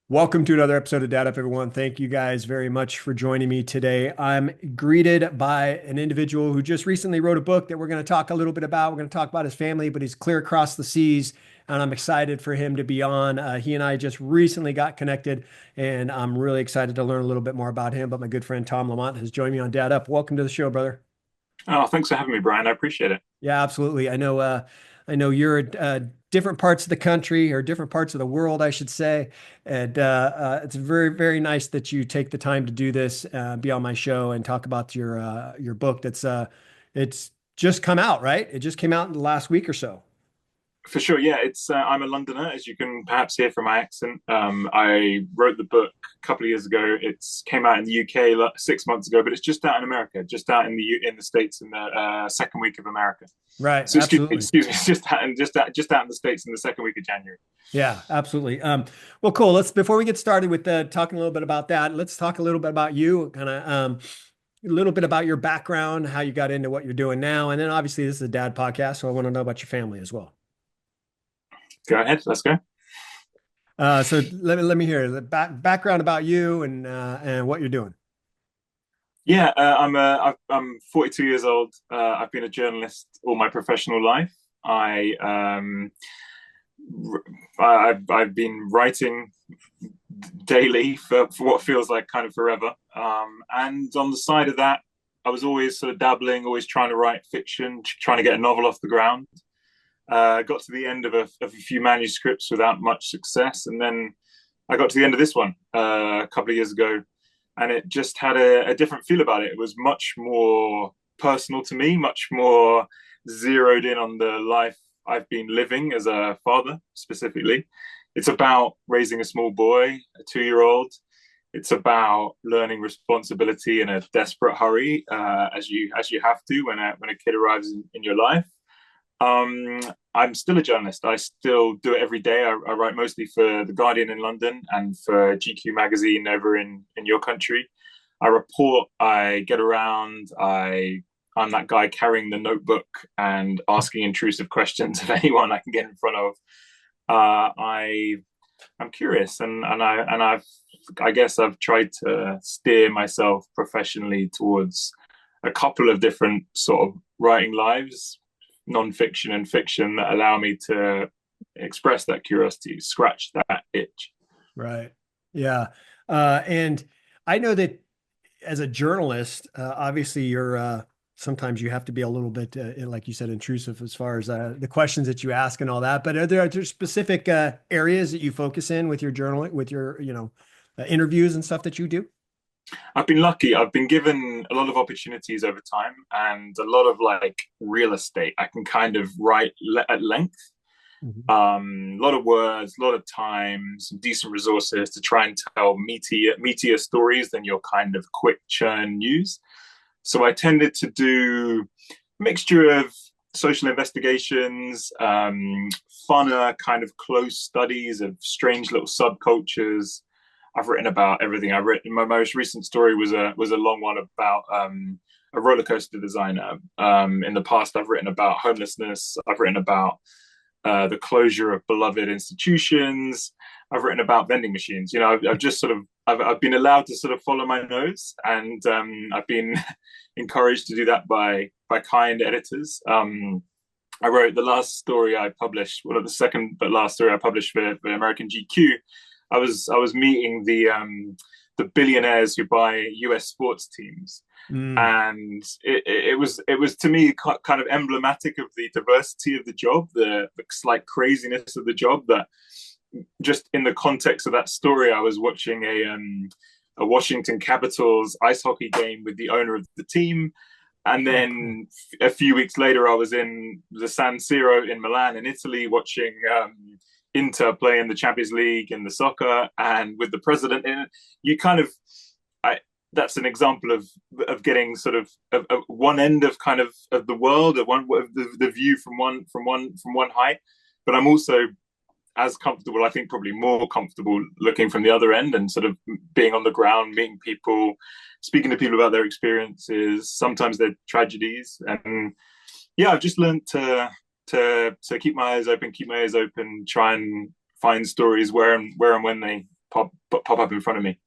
Welcome to another episode of Dad Up, everyone. Thank you guys very much for joining me today. I'm greeted by an individual who just recently wrote a book that we're going to talk a little bit about. We're going to talk about his family, but he's clear across the seas, and I'm excited for him to be on. He and I just recently got connected, and I'm really excited to learn a little bit more about him. But my good friend Tom Lamont has joined me on Dad Up. Welcome to the show, brother. Oh, thanks for having me, Brian. I appreciate it. Yeah, absolutely. I know you're different parts of the country or different parts of the world, I should say. And it's very, very nice that you take the time to do this, be on my show and talk about your book. It's just come out, right? It just came out in the last week or so. For sure, yeah. It's I'm a Londoner, as you can perhaps hear from my accent. I wrote the book a couple of years ago. It's came out in the UK 6 months ago, but it's just out in America, just out in the States in the second week of America. Right, So absolutely. excuse me, it's just out in the States in the second week of January. Yeah, absolutely. Well, cool. Let's before we get started with talking a little bit about that, let's talk a little bit about you, kind of a little bit about your background, how you got into what you're doing now, and then obviously this is a dad podcast, so I want to know about your family as well. Go ahead, let's go. So let me hear the background about you and what you're doing. Yeah, I'm 42 years old. I've been a journalist all my professional life. I've been writing daily for what feels like kind of forever. And on the side of that, I was always sort of dabbling, always trying to write fiction, trying to get a novel off the ground. Got to the end of a few manuscripts without much success, and then I got to the end of this one a couple of years ago, and it just had a different feel about it. It was much more personal to me, much more zeroed in on the life I've been living as a father specifically. It's about raising a small boy, a 2 year old. It's about learning responsibility in a desperate hurry, as you have to when a kid arrives in your life. Um, I'm still a journalist. I still do it every day. I write mostly for The Guardian in London and for GQ magazine over in your country. I report, I get around, I'm that guy carrying the notebook and asking intrusive questions of anyone I can get in front of. I'm curious, I guess I've tried to steer myself professionally towards a couple of different sort of writing lives, non-fiction and fiction, that allow me to express that curiosity, scratch that itch. Right. Yeah. And I know that as a journalist, obviously you're sometimes you have to be a little bit, like you said, intrusive as far as the questions that you ask and all that. But are there specific areas that you focus in with your journaling, with your, interviews and stuff that you do? I've been lucky. I've been given a lot of opportunities over time and a lot of like real estate. I can kind of write at length, Mhm. a lot of words, a lot of time, some decent resources to try and tell meatier stories than your kind of quick churn news. So I tended to do a mixture of social investigations, funner kind of close studies of strange little subcultures. I've written about everything. I've written my most recent story was a long one about a roller coaster designer. In the past, I've written about homelessness. I've written about the closure of beloved institutions. I've written about vending machines. I've just sort of I've been allowed to sort of follow my nose, and I've been encouraged to do that by kind editors. I wrote the last story I published, well, the second but last story I published for American GQ. I was meeting the billionaires who buy US sports teams, Mm. and it was to me kind of emblematic of the diversity of the job, the slight craziness of the job. That just in the context of that story, I was watching a Washington Capitals ice hockey game with the owner of the team. And Oh, cool. then a few weeks later, I was in the San Siro in Milan, in Italy, watching Inter play in the Champions League in the soccer, and with the president in it. You kind of, I, that's an example of getting sort of one end of kind of the world, of the view from one height. But I'm also as comfortable, I think probably more comfortable looking from the other end and sort of being on the ground, meeting people, speaking to people about their experiences, sometimes their tragedies. And yeah, I've just learned to keep my eyes open, try and find stories where and when pop up in front of me.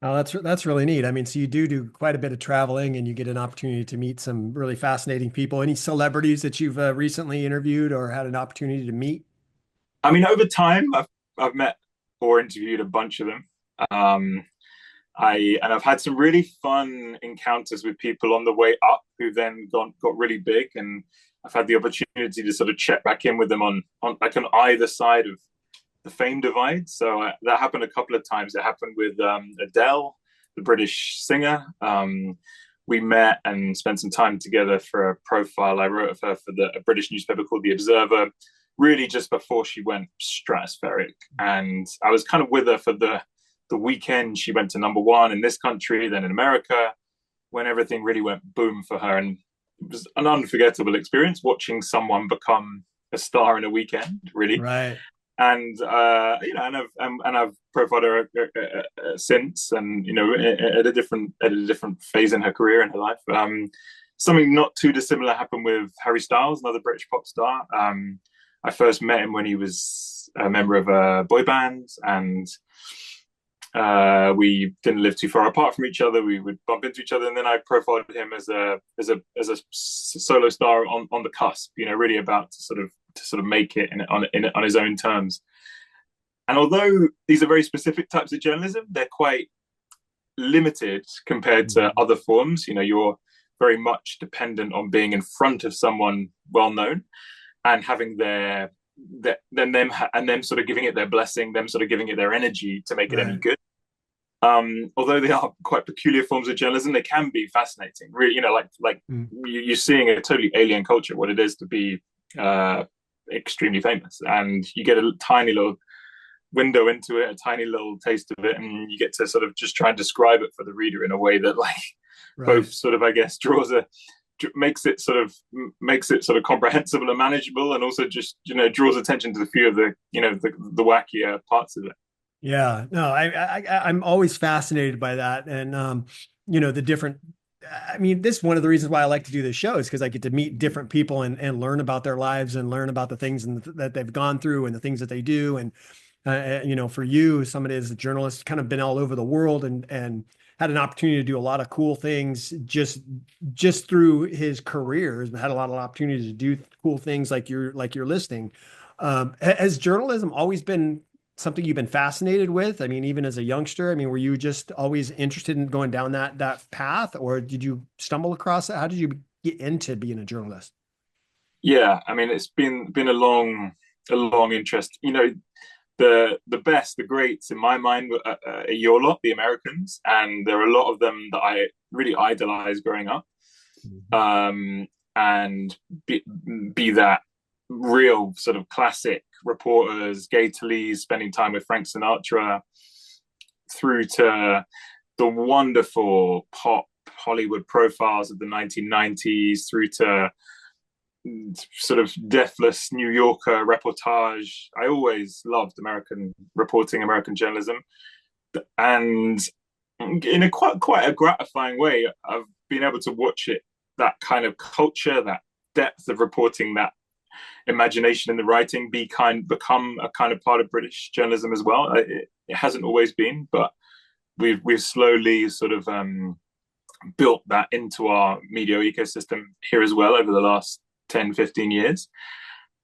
Oh, that's really neat. I mean, so you do quite a bit of traveling, and you get an opportunity to meet some really fascinating people. Any celebrities that you've recently interviewed or had an opportunity to meet? I mean, over time, I've met or interviewed a bunch of them. Um, I've had some really fun encounters with people on the way up who then got really big, and I've had the opportunity to sort of check back in with them on like on either side of the fame divide. So that happened a couple of times. It happened with Adele, the British singer. We met and spent some time together for a profile I wrote of her for a British newspaper called The Observer, really just before she went stratospheric. And I was kind of with her for the weekend. She went to number one in this country, then in America, when everything really went boom for her. And it was an unforgettable experience watching someone become a star in a weekend, really. Right. And I've profiled her since, and at a different phase in her career and her life. Something not too dissimilar happened with Harry Styles, another British pop star. I first met him when he was a member of a boy band, and we didn't live too far apart from each other. We would bump into each other, and then I profiled him as a solo star on the cusp. Really about to sort of make it on his own terms. And although these are very specific types of journalism, they're quite limited compared to other forms. You're very much dependent on being in front of someone well known and having them sort of giving it their blessing, them sort of giving it their energy to make it any good. Although they are quite peculiar forms of journalism, they can be fascinating. Really, you're seeing a totally alien culture, what it is to be extremely famous, and you get a tiny little window into it, a tiny little taste of it, and you get to sort of just try and describe it for the reader in a way that both sort of, I guess, makes it sort of comprehensible and manageable, and also just draws attention to the few of the wackier parts of it. Yeah, no, I'm always fascinated by that, and the different. I mean, this is one of the reasons why I like to do this show is because I get to meet different people and learn about their lives and learn about the things that they've gone through and the things that they do. And for you, somebody as a journalist, kind of been all over the world and had an opportunity to do a lot of cool things just through his career. Has had a lot of opportunities to do cool things like you're listing. Has journalism always been something you've been fascinated with? I mean, even as a youngster, I mean, were you just always interested in going down that path, or did you stumble across it? How did you get into being a journalist? Yeah, I mean, it's been a long interest. The greats in my mind are your lot, the Americans, and there are a lot of them that I really idolized growing up. And be that real sort of classic reporters, Gay Talese spending time with Frank Sinatra, through to the wonderful pop Hollywood profiles of the 1990s, through to sort of deathless New Yorker reportage. I always loved American reporting, American journalism, and in a quite a gratifying way, I've been able to watch it, that kind of culture, that depth of reporting, that imagination in the writing become a kind of part of British journalism as well. It hasn't always been, but we've slowly sort of built that into our media ecosystem here as well over the last 10, 15 years.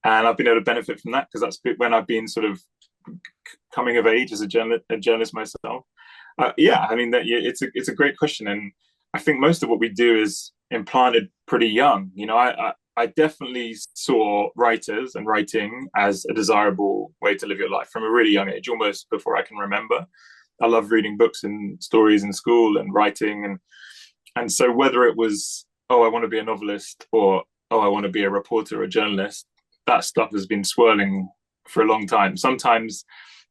And I've been able to benefit from that because that's when I've been sort of coming of age as a journalist myself. Yeah, I mean, it's a great question. And I think most of what we do is implanted pretty young. I definitely saw writers and writing as a desirable way to live your life from a really young age, almost before I can remember. I love reading books and stories in school and writing. And so whether it was, oh, I want to be a novelist, or, oh, I want to be a reporter or a journalist, that stuff has been swirling for a long time. Sometimes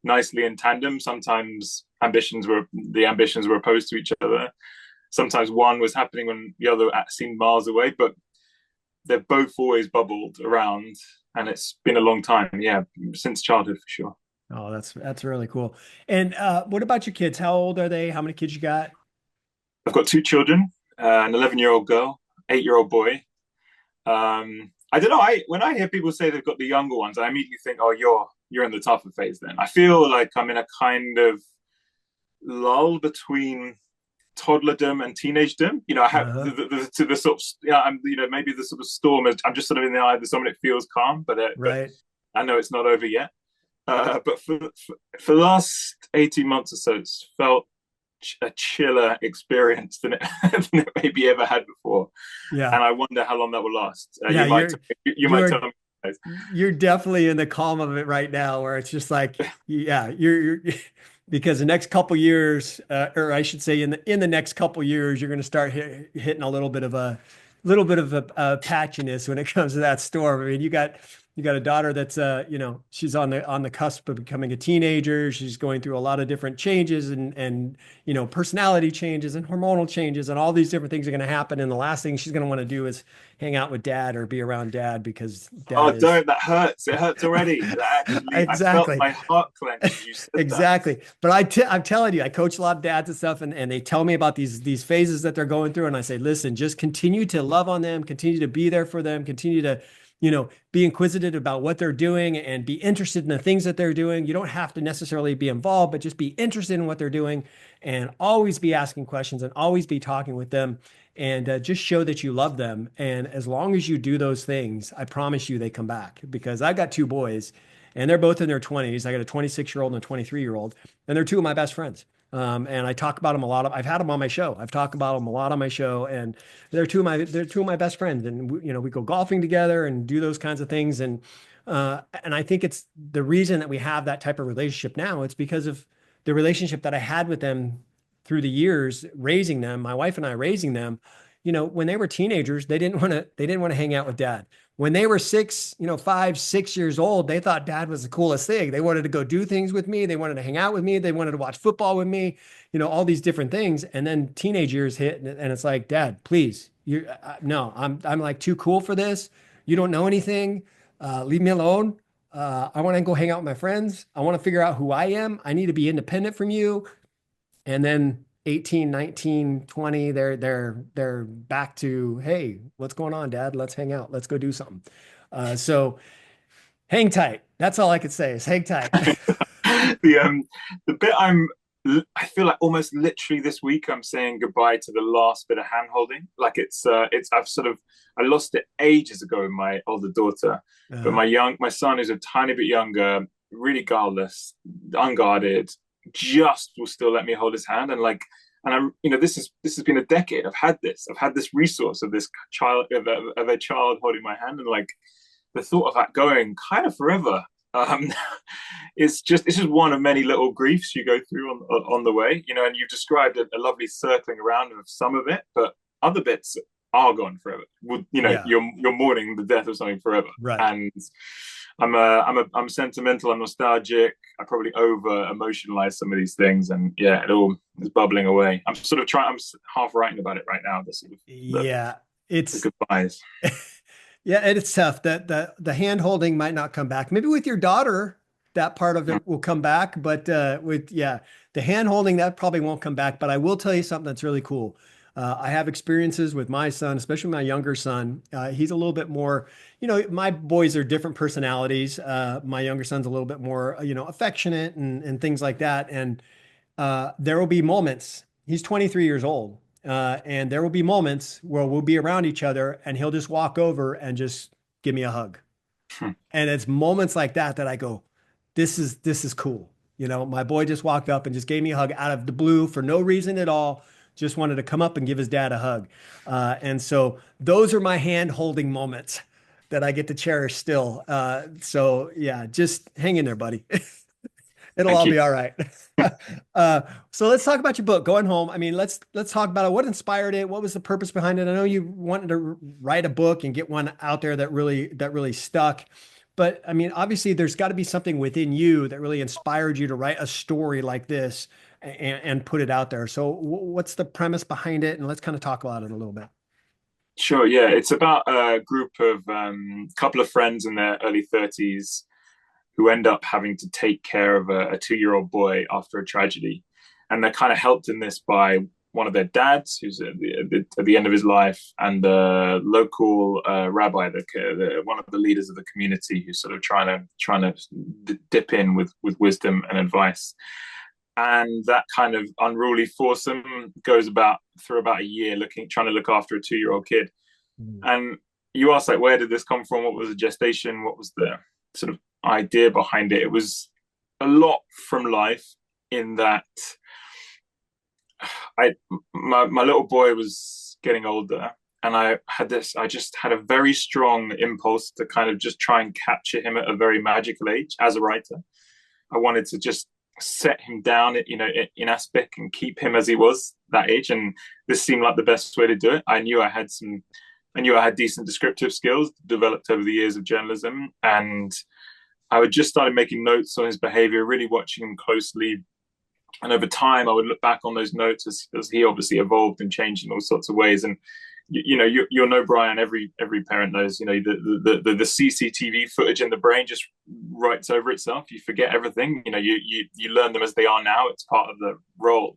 nicely in tandem, sometimes the ambitions were opposed to each other. Sometimes one was happening when the other seemed miles away, but they've both always bubbled around, and it's been a long time. Yeah, since childhood for sure. Oh, that's really cool. And what about your kids? How old are they? How many kids you got? I've got two children, an 11-year-old girl, 8-year-old boy. I don't know. When I hear people say they've got the younger ones, I immediately think, oh, you're in the tougher phase then. I feel like I'm in a kind of lull between toddlerdom and teenagedom. I have Uh-huh. the sort of, yeah, I'm, maybe the sort of storm is, I'm just sort of in the eye of the storm and it feels calm, but Right. I know it's not over yet. But for the last 18 months or so, it's felt a chiller experience than than it maybe ever had before. Yeah. And I wonder how long that will last. Yeah. You might tell You're, me. you're definitely in the calm of it right now where it's just like, yeah, you're because the next couple years, or I should say in the next couple years, you're going to start hitting a little bit of a patchiness when it comes to that storm. I mean, you got a daughter that's she's on the cusp of becoming a teenager. She's going through a lot of different changes and personality changes and hormonal changes and all these different things are going to happen. And the last thing she's going to want to do is hang out with dad or be around dad because Oh, dad is don't! That hurts. It hurts already. I felt exactly. my heart clench as you said that. Exactly. But I'm telling you, I coach a lot of dads and stuff, and they tell me about these phases that they're going through. And I say, listen, just continue to love on them, continue to be there for them, continue to, be inquisitive about what they're doing and be interested in the things that they're doing. You don't have to necessarily be involved, but just be interested in what they're doing and always be asking questions and always be talking with them and just show that you love them. And as long as you do those things, I promise you they come back because I've got two boys and they're both in their 20s. I got a 26-year-old and a 23-year-old, and they're two of my best friends. And I talk about them a lot. I've had them on my show. I've talked about them a lot on my show, and they're two of my best friends. And we go golfing together and do those kinds of things. And I think it's the reason that we have that type of relationship now. It's because of the relationship that I had with them through the years, raising them. My wife and I raising them. When they were teenagers, they didn't want to hang out with dad when they were 5, 6 years old, they thought dad was the coolest thing. They wanted to go do things with me. They wanted to hang out with me. They wanted to watch football with me, all these different things. And then teenage years hit and it's like, dad, please, no, I'm like too cool for this. You don't know anything. Leave me alone. I want to go hang out with my friends. I want to figure out who I am. I need to be independent from you. And then 18, 19, 20, they're back to, hey, what's going on, dad? Let's hang out. Let's go do something. So hang tight. That's all I could say is hang tight. The bit I feel like almost literally this week I'm saying goodbye to the last bit of hand holding. Like it's I lost it ages ago with my older daughter, but Uh, my son is a tiny bit younger, really guardless, unguarded, just will still let me hold his hand and I'm this has been a decade. I've had this resource of this child of a child holding my hand and like the thought of that going kind of forever. Um, it's just one of many little griefs you go through on the way, and you've described a lovely circling around of some of it, but other bits are gone forever. yeah, You're mourning the death of something forever, right. and I'm sentimental, I'm nostalgic. I probably over emotionalize some of these things, and yeah, it all is bubbling away. I'm half writing about it right now. Yeah, The it's goodbyes. yeah, and it's tough that the hand holding might not come back. Maybe with your daughter, that part of it will come back, but with yeah, the hand holding that probably won't come back. But I will tell you something that's really cool. I have experiences with my son, especially my younger son. He's a little bit more, my boys are different personalities. My younger son's a little bit more, affectionate and things like that. And there will be moments. He's 23 years old, and there will be moments where we'll be around each other, and he'll just walk over and just give me a hug. And it's moments like that that I go, this is cool. My boy just walked up and just gave me a hug out of the blue for no reason at all. Just wanted to come up and give his dad a hug. And so those are my hand holding moments that I get to cherish still. So yeah, just hang in there, buddy. It'll Thank all you. be all right. So let's talk about your book, Going Home. I mean, let's talk about it. What inspired it? What was the purpose behind it? I know you wanted to write a book and get one out there that really stuck. But I mean, obviously, there's got to be something within you that really inspired you to write a story like this and put it out there. So, what's the premise behind it? And let's kind of talk about it a little bit. Sure, yeah. It's about a group of couple of friends in their early 30s who end up having to take care of a 2-year-old boy after a tragedy. And they're kind of helped in this by one of their dads, who's at the end of his life, and the local rabbi, one of the leaders of the community, who's sort of trying to dip in with wisdom and advice. And that kind of unruly foursome goes about through about a year trying to look after a 2-year-old kid. Mm. And you ask, like, where did this come from? What was the gestation? What was the sort of idea behind it? It was a lot from life, in that my little boy was getting older, and I just had a very strong impulse to kind of just try and capture him at a very magical age as a writer. I wanted to just set him down, in aspect, and keep him as he was that age. And this seemed like the best way to do it. I knew I had decent descriptive skills developed over the years of journalism, and I would just started making notes on his behavior, really watching him closely. And over time, I would look back on those notes as he obviously evolved and changed in all sorts of ways. And you'll know, Bryan, every parent knows, the CCTV footage in the brain just writes over itself. You forget everything. You learn them as they are now. It's part of the role.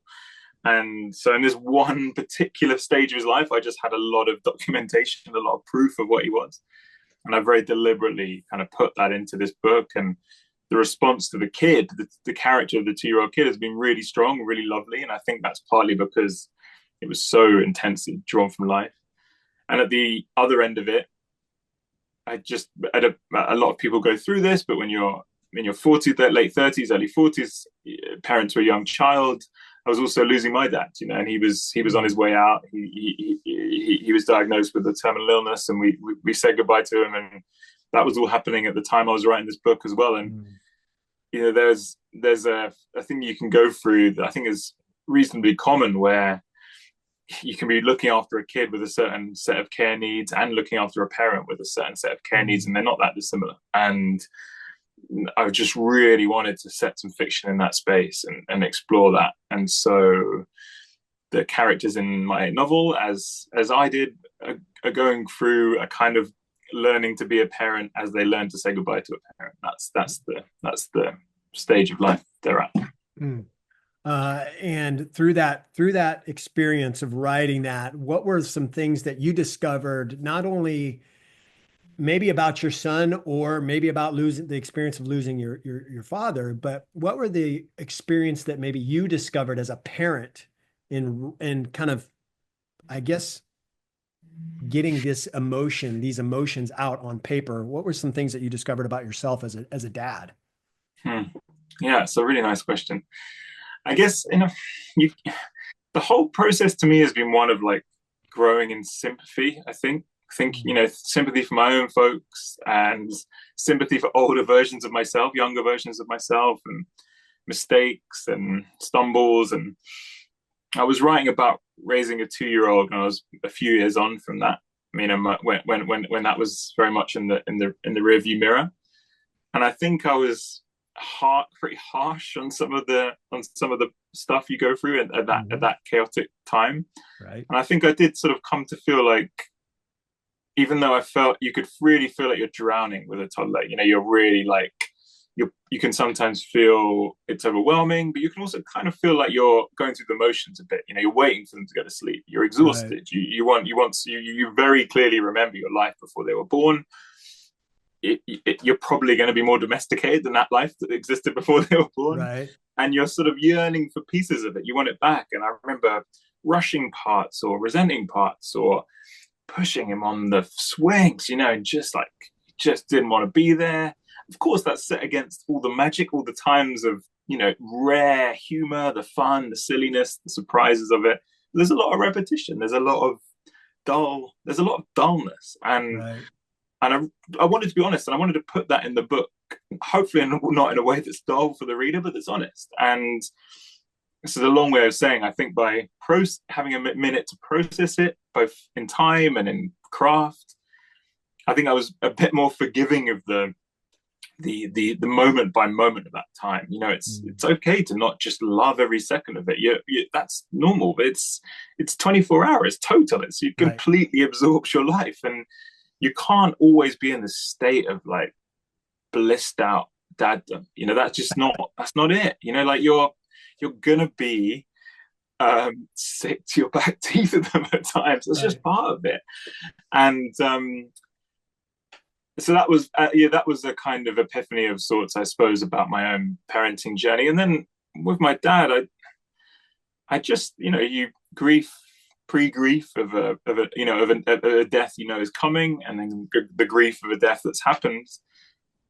And so in this one particular stage of his life, I just had a lot of documentation, a lot of proof of what he was. And I very deliberately kind of put that into this book. And the response to the kid, the character of the 2-year-old kid, has been really strong, really lovely. And I think that's partly because it was so intensely drawn from life. And at the other end of it, a lot of people go through this, but when you're in your 40s, late 30s, early 40s, parent to a young child, I was also losing my dad, and he was on his way out. He was diagnosed with a terminal illness, and we said goodbye to him, and that was all happening at the time I was writing this book as well. And there's a thing you can go through that I think is reasonably common, where you can be looking after a kid with a certain set of care needs and looking after a parent with a certain set of care needs, and they're not that dissimilar. And I just really wanted to set some fiction in that space and explore that. And so the characters in my novel, as I did, are going through a kind of learning to be a parent as they learn to say goodbye to a parent. That's the stage of life they're at. Mm. And through that experience of writing that, what were some things that you discovered, not only maybe about your son, or maybe about the experience of losing your father, but what were the experience that maybe you discovered as a parent in kind of, I guess, getting these emotions out on paper? What were some things that you discovered about yourself as a dad? Yeah, it's a really nice question. I guess the whole process to me has been one of, like, growing in sympathy. I think sympathy for my own folks, and sympathy for older versions of myself, younger versions of myself, and mistakes and stumbles. And I was writing about raising a 2-year-old, and I was a few years on from that. I mean, when that was very much in the rearview mirror, and I think I was pretty harsh on some of the stuff you go through at that chaotic time. Right. And I think I did sort of come to feel like, even though I felt you could really feel like you're drowning with a toddler, you're really like, you can sometimes feel it's overwhelming, but you can also kind of feel like you're going through the motions a bit. You're waiting for them to go to sleep. You're exhausted. Right. You very clearly remember your life before they were born. You're probably going to be more domesticated than that life that existed before they were born. Right. And you're sort of yearning for pieces of it. You want it back. And I remember rushing parts, or resenting parts, or pushing him on the swings, and just didn't want to be there. Of course, that's set against all the magic, all the times of, rare humor, the fun, the silliness, the surprises of it. There's a lot of repetition. There's a lot of dullness. And right. And I wanted to be honest, and I wanted to put that in the book, hopefully not in a way that's dull for the reader, but that's honest. And this is a long way of saying, I think by having a minute to process it, both in time and in craft, I think I was a bit more forgiving of the moment by moment of that time. It's okay to not just love every second of it. That's normal. It's 24 hours total. It completely absorbs your life, and you can't always be in this state of, like, blissed out daddom. That's not it. Like, you're gonna be sick to your back teeth of them at times. It's just part of it. And so that was a kind of epiphany of sorts, I suppose, about my own parenting journey. And then with my dad, I just, you grief, pre-grief of a death is coming, and then the grief of a death that's happened.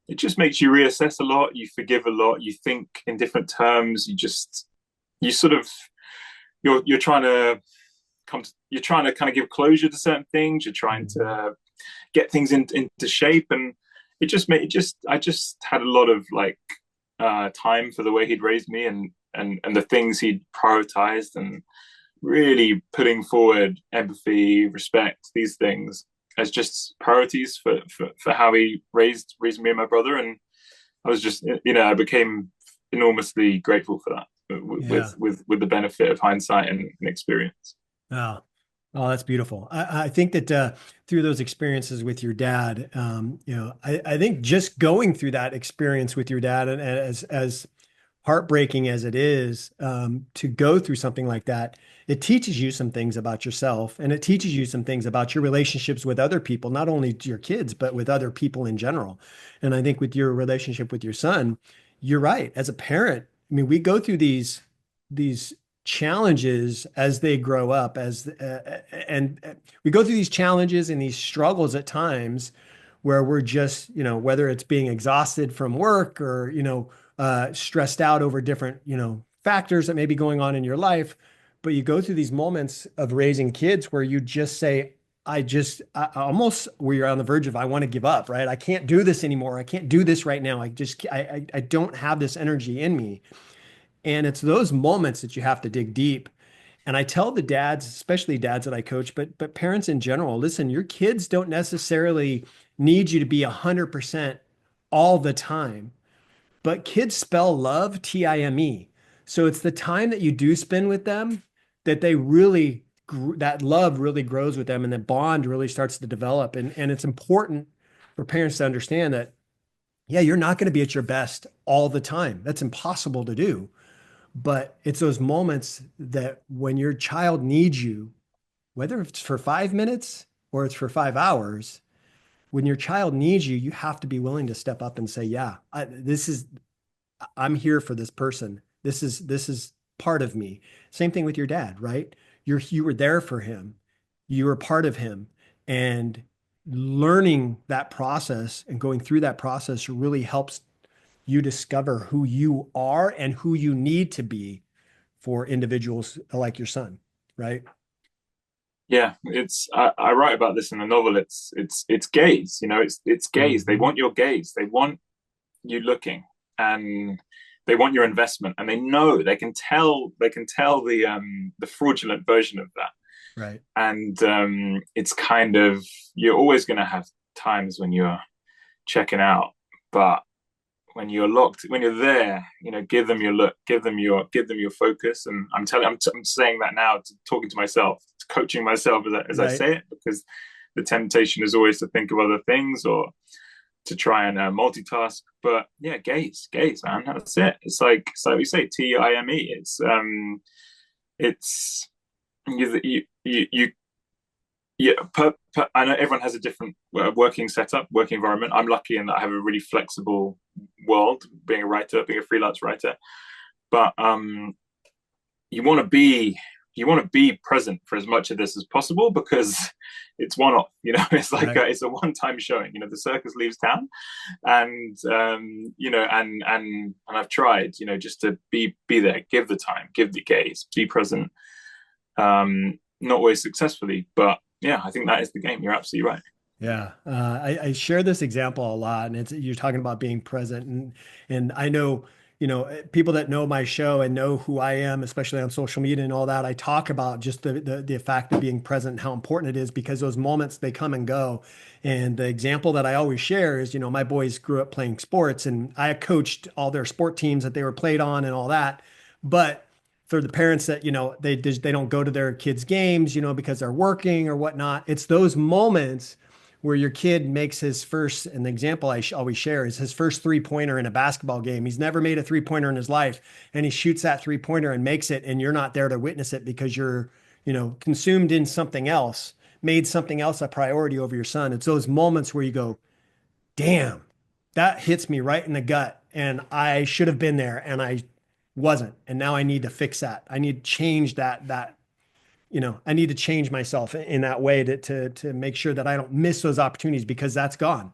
It just makes you reassess a lot. You forgive a lot. You think in different terms. You sort of, you're trying to you're trying to kind of give closure to certain things. You're trying to get things into shape, and I just had a lot of like time for the way he'd raised me, and the things he'd prioritized, and really putting forward empathy, respect, these things as just priorities for how he raised me and my brother. And I was just, I became enormously grateful for that Yeah. with the benefit of hindsight and experience. Oh, oh, that's beautiful. I think that through those experiences with your dad, I think just going through that experience with your dad, and as heartbreaking as it is, to go through something like that, it teaches you some things about yourself, and it teaches you some things about your relationships with other people, not only to your kids, but with other people in general. And I think with your relationship with your son, you're right. As a parent, I mean, we go through these challenges as they grow up, and we go through these challenges and these struggles at times where we're just, whether it's being exhausted from work or, stressed out over different, factors that may be going on in your life. But you go through these moments of raising kids where you just say, I almost, where you're on the verge of, I want to give up, right? I can't do this anymore. I can't do this right now. I don't have this energy in me. And it's those moments that you have to dig deep. And I tell the dads, especially dads that I coach, but parents in general, listen, your kids don't necessarily need you to be 100% all the time. But kids spell love Time. So it's the time that you do spend with them that that love really grows with them, and that bond really starts to develop. And it's important for parents to understand that, yeah, you're not going to be at your best all the time. That's impossible to do. But it's those moments that when your child needs you, whether it's for 5 minutes or it's for 5 hours, when your child needs you, you have to be willing to step up and say, yeah, I'm here for this person. This is part of me. Same thing with your dad, right? You were there for him. You were part of him. And learning that process and going through that process really helps you discover who you are and who you need to be for individuals like your son, right? Yeah, I write about this in the novel. It's gaze, it's gaze. They Mhm. want your gaze. They want you looking, and they want your investment, and they can tell the fraudulent version of that. Right. And it's kind of, you're always going to have times when you're checking out, but when you're there, give them your look, give them your focus. And I'm saying that now, talking to myself, coaching myself as I Right. say it, because the temptation is always to think of other things or to try and multitask. But yeah, gaze, man. That's it. It's like we say, Time. It's you yeah. I know everyone has a different working setup, working environment. I'm lucky in that I have a really flexible world, being a writer, being a freelance writer. But you want to be you want to be present for as much of this as possible, because it's one off. It's like Right. it's a one-time showing. The circus leaves town, and and I've tried, just to be there, give the time, give the gaze, be present. Not always successfully, but yeah, I think that is the game. You're absolutely right. Yeah, I share this example a lot, and it's you're talking about being present, and I know, people that know my show and know who I am, especially on social media and all that. I talk about just the fact of being present and how important it is, because those moments, they come and go. And the example that I always share is, my boys grew up playing sports, and I coached all their sport teams that they were played on and all that, but for the parents that they don't go to their kids' games, because they're working or whatnot. It's those moments where your kid makes his first, and the example I always share is his first 3-pointer in a basketball game. He's never made a 3-pointer in his life, and he shoots that 3-pointer and makes it, and you're not there to witness it because you're, consumed in something else, made something else a priority over your son. It's those moments where you go, damn, that hits me right in the gut, and I should have been there, and I wasn't. And now I need to fix that. I need to change that, I need to change myself in that way to make sure that I don't miss those opportunities because that's gone.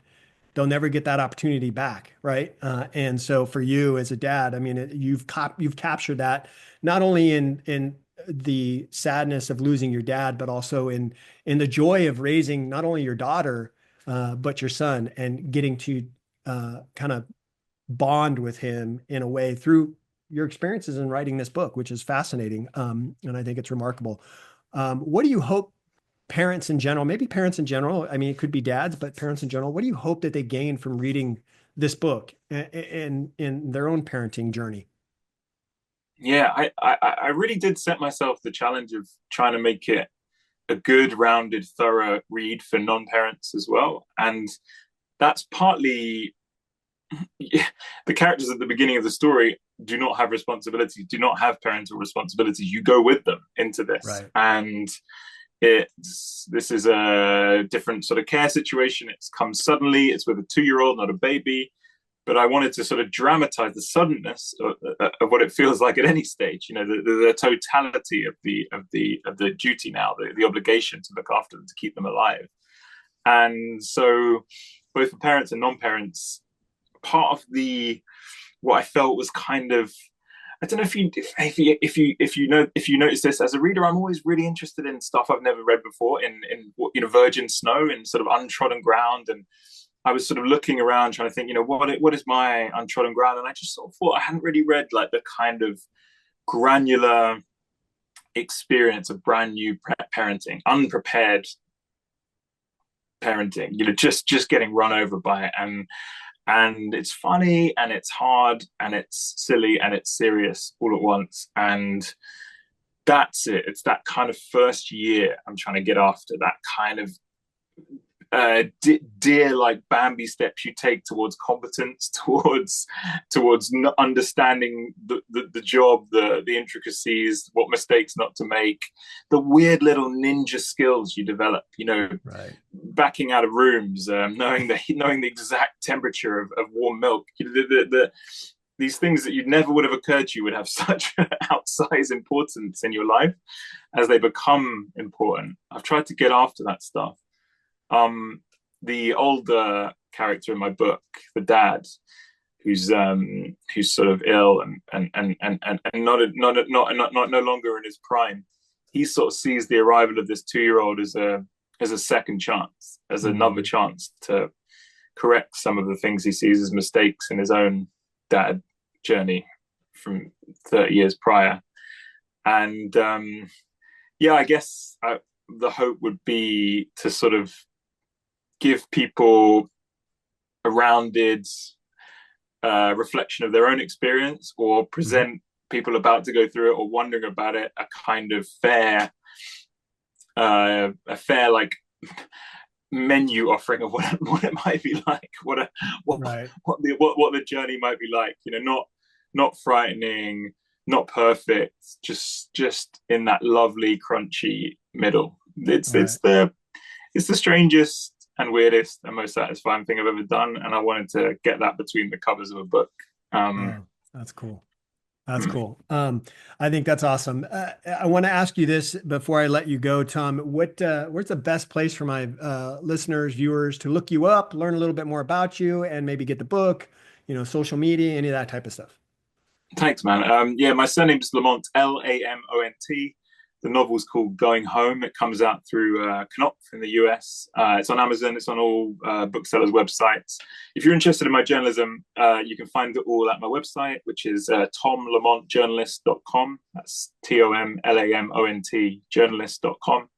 They'll never get that opportunity back, right? And so for you as a dad, I mean, you've captured that not only in the sadness of losing your dad, but also in the joy of raising not only your daughter, but your son, and getting to kind of bond with him in a way through your experiences in writing this book, which is fascinating. And I think it's remarkable. What do you hope parents in general, maybe parents in general, I mean, it could be dads, but parents in general, what do you hope that they gain from reading this book in their own parenting journey? Yeah, I really did set myself the challenge of trying to make it a good, rounded, thorough read for non-parents as well. And that's partly yeah, the characters at the beginning of the story do not have responsibilities, do not have parental responsibilities. You go with them into this. Right. And this is a different sort of care situation. It's come suddenly. It's with a 2 year old, not a baby. But I wanted to sort of dramatize the suddenness of what it feels like at any stage. You know, the totality of the duty now, the obligation to look after them, to keep them alive. And so, both for parents and non-parents, part of the what I felt was kind of, I don't know if you notice this as a reader. I'm always really interested in stuff I've never read before, in virgin snow, in sort of untrodden ground. And I was sort of looking around trying to think, what is my untrodden ground? And I just sort of thought I hadn't really read like the kind of granular experience of brand new parenting, unprepared parenting, just getting run over by it. And it's funny and it's hard and it's silly and it's serious all at once. And that's it. It's that kind of first year I'm trying to get after, that kind of dear like Bambi steps you take towards competence, towards understanding the job, the intricacies, what mistakes not to make, the weird little ninja skills you develop, Right. backing out of rooms, knowing the exact temperature of warm milk, these things that you never would have occurred to you would have such outsized importance in your life as they become important. I've tried to get after that stuff. The older character in my book, the dad, who's sort of ill and not no longer in his prime, he sort of sees the arrival of this 2 year old as a second chance, as another chance to correct some of the things he sees as mistakes in his own dad journey from 30 years prior. And I guess the hope would be to sort of give people a rounded reflection of their own experience, or present people about to go through it or wondering about it a kind of fair like menu offering of what it might be like, Right. what the journey might be like. Not frightening, not perfect, just in that lovely crunchy middle. Right. It's the strangest and weirdest and most satisfying thing I've ever done, and I wanted to get that between the covers of a book. Oh, that's cool. That's cool. I think that's awesome. I want to ask you this before I let you go, Tom. Where's the best place for my listeners, viewers to look you up, learn a little bit more about you, and maybe get the book, social media, any of that type of stuff? Thanks, man. My surname's Lamont, Lamont. The novel's called Going Home. It comes out through Knopf in the US. It's on Amazon. It's on all booksellers' websites. If you're interested in my journalism, you can find it all at my website, which is tomlamontjournalist.com. That's TOMLAMONT journalist.com.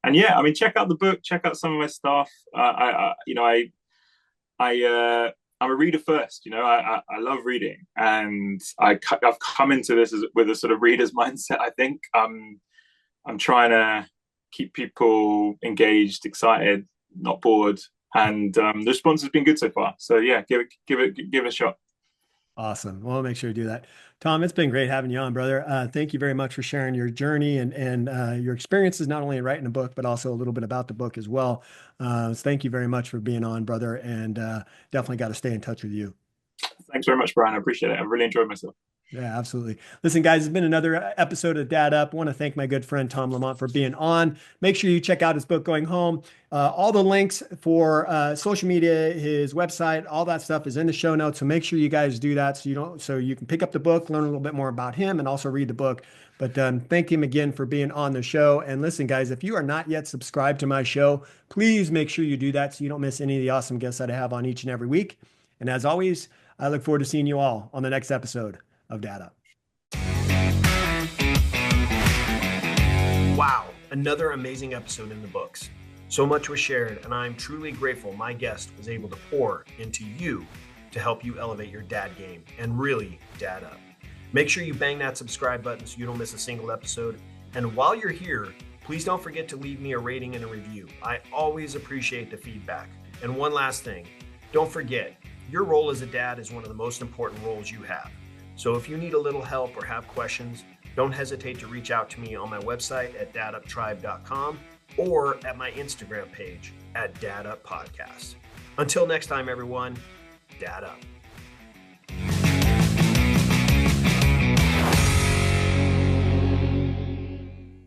And check out the book. Check out some of my stuff. I'm a reader first. I love reading, and I've come into this with a sort of reader's mindset. I think I'm trying to keep people engaged, excited, not bored, and the response has been good so far. So yeah, give it a shot. Awesome. Well, I'll make sure to do that. Tom, it's been great having you on, brother. Thank you very much for sharing your journey and your experiences, not only in writing a book, but also a little bit about the book as well. So thank you very much for being on, brother, and definitely got to stay in touch with you. Thanks very much, Brian. I appreciate it. I really enjoyed myself. Yeah, absolutely. Listen, guys, it's been another episode of Dad Up. I want to thank my good friend Tom Lamont for being on. Make sure you check out his book, Going Home. All the links for social media, his website, all that stuff is in the show notes. So make sure you guys do that so you can pick up the book, learn a little bit more about him, and also read the book. But thank him again for being on the show. And listen, guys, if you are not yet subscribed to my show, please make sure you do that so you don't miss any of the awesome guests that I have on each and every week. And as always, I look forward to seeing you all on the next episode of Data. Wow, another amazing episode in the books. So much was shared, and I'm truly grateful my guest was able to pour into you to help you elevate your dad game and really dad up. Make sure you bang that subscribe button so you don't miss a single episode. And while you're here, please don't forget to leave me a rating and a review. I always appreciate the feedback. And one last thing, don't forget, your role as a dad is one of the most important roles you have. So if you need a little help or have questions, don't hesitate to reach out to me on my website at daduptribe.com or at my Instagram page at daduppodcast. Until next time, everyone, Dad Up.